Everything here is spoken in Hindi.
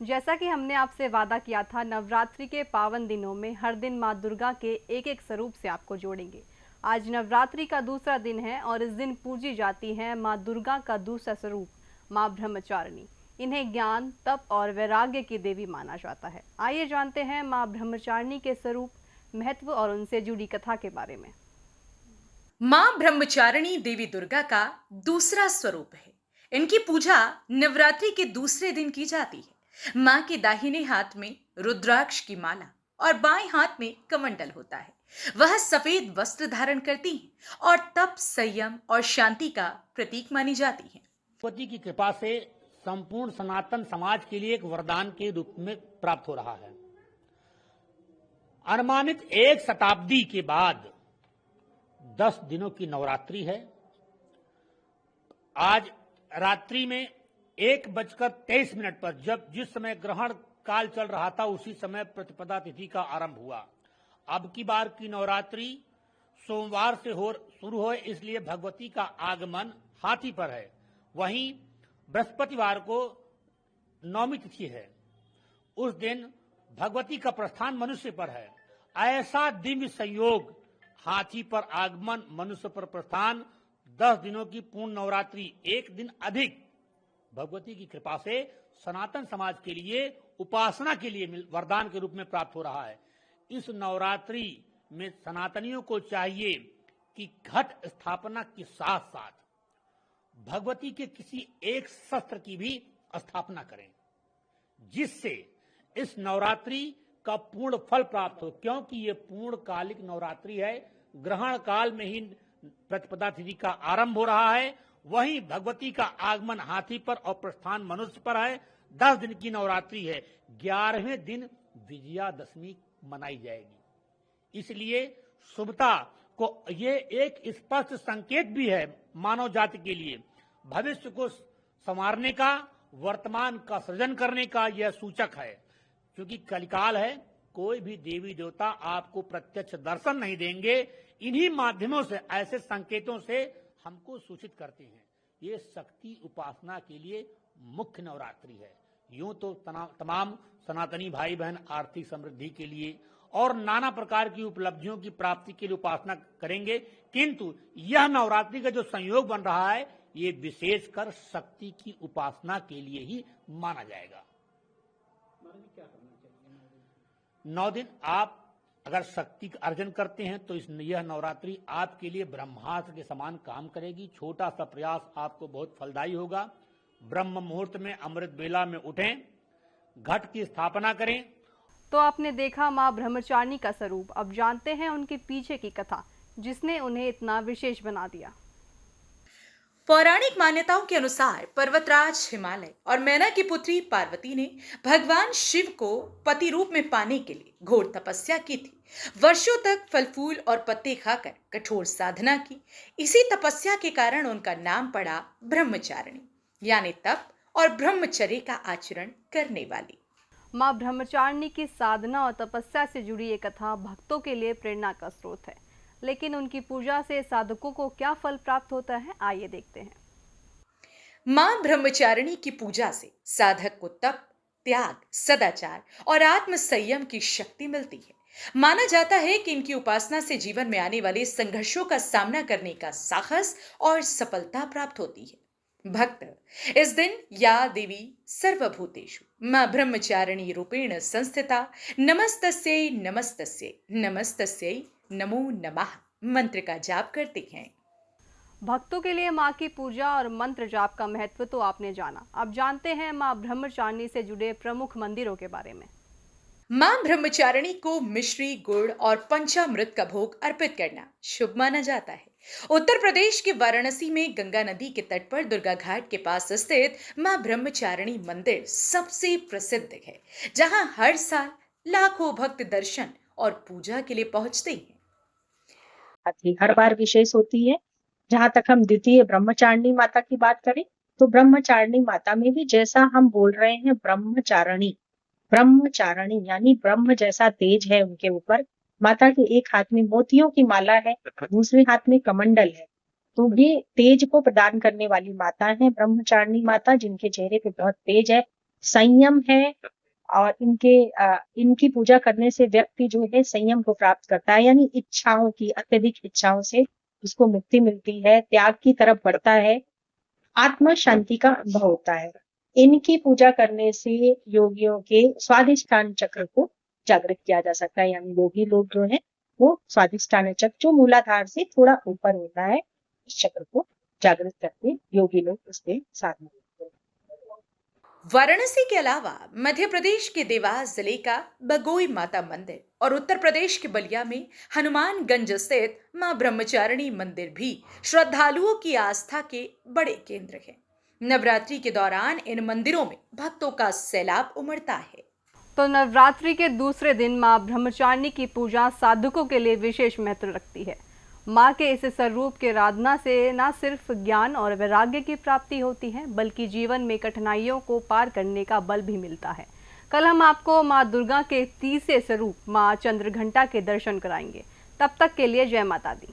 जैसा कि हमने आपसे वादा किया था, नवरात्रि के पावन दिनों में हर दिन माँ दुर्गा के एक एक स्वरूप से आपको जोड़ेंगे। आज नवरात्रि का दूसरा दिन है और इस दिन पूजी जाती है माँ दुर्गा का दूसरा स्वरूप माँ ब्रह्मचारिणी। इन्हें ज्ञान, तप और वैराग्य की देवी माना जाता है। आइए जानते हैं माँ ब्रह्मचारिणी के स्वरूप, महत्व और उनसे जुड़ी कथा के बारे में। मां ब्रह्मचारिणी देवी दुर्गा का दूसरा स्वरूप है। इनकी पूजा नवरात्रि के दूसरे दिन की जाती है। मां के दाहिने हाथ में रुद्राक्ष की माला और बाएं हाथ में कमंडल होता है। वह सफेद वस्त्र धारण करती हैं और तप, संयम और शांति का प्रतीक मानी जाती हैं। भगवती की कृपा से संपूर्ण सनातन समाज के लिए एक वरदान के रूप में प्राप्त हो रहा है। अनुमानित 1 शताब्दी के बाद 10 दिनों की नवरात्रि है। आज रात्रि में 1:23 पर जिस समय ग्रहण काल चल रहा था, उसी समय प्रतिपदा तिथि का आरंभ हुआ। अब की बार की नवरात्रि सोमवार से शुरू हो, इसलिए भगवती का आगमन हाथी पर है। वहीं बृहस्पतिवार को नवमी तिथि है। उस दिन भगवती का प्रस्थान मनुष्य पर है। ऐसा दिव्य संयोग, हाथी पर आगमन, मनुष्य पर प्रस्थान, 10 दिनों की पूर्ण नवरात्रि, एक दिन अधिक भगवती की कृपा से सनातन समाज के लिए, उपासना के लिए वरदान के रूप में प्राप्त हो रहा है। इस नवरात्रि में सनातनियों को चाहिए कि घट स्थापना के साथ साथ भगवती के किसी एक शस्त्र की भी स्थापना करें, जिससे इस नवरात्रि का पूर्ण फल प्राप्त हो। क्योंकि ये पूर्ण कालिक नवरात्रि है, ग्रहण काल में ही प्रतिपदा तिथि का आरंभ हो रहा है। वहीं भगवती का आगमन हाथी पर और प्रस्थान मनुष्य पर है। 10 दिन की नवरात्रि है। 11वें दिन विजयादशमी मनाई जाएगी। इसलिए शुभता को ये एक स्पष्ट संकेत भी है मानव जाति के लिए। भविष्य को संवारने का, वर्तमान का सृजन करने का यह सूचक है। क्योंकि कलिकाल है, कोई भी देवी देवता आपको प्रत्यक्ष दर्शन नहीं देंगे। इन्हीं माध्यमों से, ऐसे संकेतों से हमको सूचित करते हैं। ये शक्ति उपासना के लिए मुख्य नवरात्रि है। यूं तो तमाम सनातनी भाई बहन आर्थिक समृद्धि के लिए और नाना प्रकार की उपलब्धियों की प्राप्ति के लिए उपासना करेंगे, किंतु यह नवरात्रि का जो संयोग बन रहा है, ये विशेषकर शक्ति की उपासना के लिए ही माना जाएगा। 9 दिन आप अगर शक्ति का अर्जन करते हैं तो यह नवरात्रि आपके लिए ब्रह्मास्त्र के समान काम करेगी। छोटा सा प्रयास आपको बहुत फलदायी होगा। ब्रह्म मुहूर्त में, अमृत बेला में उठें, घट की स्थापना करें। तो आपने देखा माँ ब्रह्मचारिणी का स्वरूप। अब जानते हैं उनके पीछे की कथा, जिसने उन्हें इतना विशेष बना दिया। पौराणिक मान्यताओं के अनुसार पर्वतराज हिमालय और मैना की पुत्री पार्वती ने भगवान शिव को पति रूप में पाने के लिए घोर तपस्या की थी। वर्षों तक फल फूल और पत्ते खाकर कठोर साधना की। इसी तपस्या के कारण उनका नाम पड़ा ब्रह्मचारिणी, यानी तप और ब्रह्मचर्य का आचरण करने वाली। माँ ब्रह्मचारिणी की साधना और तपस्या से जुड़ी ये कथा भक्तों के लिए प्रेरणा का स्रोत है। लेकिन उनकी पूजा से साधकों को क्या फल प्राप्त होता है, आइए देखते हैं। मां ब्रह्मचारिणी की पूजा से साधक को तप, त्याग, सदाचार और आत्म संयम की शक्ति मिलती है। माना जाता है कि इनकी उपासना से जीवन में आने वाले संघर्षों का सामना करने का साहस और सफलता प्राप्त होती है। भक्त इस दिन या देवी सर्वभूतेषु मां ब्रह्मचारिणी रूपेण संस्थिता नमस्तस्यै नमस्तस्यै नमस्तस्यै नमो नमः मंत्र का जाप करते हैं। भक्तों के लिए माँ की पूजा और मंत्र जाप का महत्व तो आपने जाना। अब जानते हैं माँ ब्रह्मचारिणी से जुड़े प्रमुख मंदिरों के बारे में। मां ब्रह्मचारिणी को मिश्री, गुड़ और पंचामृत का भोग अर्पित करना शुभ माना जाता है। उत्तर प्रदेश के वाराणसी में गंगा नदी के तट पर दुर्गा घाट के पास स्थित मां ब्रह्मचारिणी मंदिर सबसे प्रसिद्ध है, जहां हर साल लाखों भक्त दर्शन और पूजा के लिए पहुंचते हैं। हर बार विशेष होती है। जहां तक हम द्वितीय ब्रह्मचारिणी माता की बात करें, तो ब्रह्मचारिणी माता में भी जैसा हम बोल रहे हैं ब्रह्मचारिणी, ब्रह्मचारिणी यानी ब्रह्म जैसा तेज है उनके ऊपर। माता के एक हाथ में मोतियों की माला है, दूसरे हाथ में कमंडल है। तो ये तेज को प्रदान करने वाली माता है ब्रह्मचारिणी माता, जिनके चेहरे पे बहुत तेज है, संयम है और इनकी पूजा करने से व्यक्ति जो है संयम को प्राप्त करता है, यानी इच्छाओं की, अत्यधिक इच्छाओं से उसको मुक्ति मिलती है, त्याग की तरफ बढ़ता है, आत्म शांति का अनुभव होता है। इनकी पूजा करने से योगियों के स्वाधिष्ठान चक्र को जागृत किया जा सकता है, यानी योगी लोग जो है वो स्वाधिष्ठान चक्र जो मूलाधार से थोड़ा ऊपर होता है, इस चक्र को जागृत करके योगी लोग उसके साधना करते हैं। वाराणसी के अलावा मध्य प्रदेश के देवास जिले का बगोई माता मंदिर और उत्तर प्रदेश के बलिया में हनुमानगंज स्थित मां ब्रह्मचारिणी मंदिर भी श्रद्धालुओं की आस्था के बड़े केंद्र हैं। नवरात्रि के दौरान इन मंदिरों में भक्तों का सैलाब उमड़ता है। तो नवरात्रि के दूसरे दिन मां ब्रह्मचारिणी की पूजा साधकों के लिए विशेष महत्व रखती है। मां के इस स्वरूप के आराधना से न सिर्फ ज्ञान और वैराग्य की प्राप्ति होती है, बल्कि जीवन में कठिनाइयों को पार करने का बल भी मिलता है। कल हम आपको मां दुर्गा के तीसरे स्वरूप मां चंद्रघंटा के दर्शन कराएंगे। तब तक के लिए जय माता दी।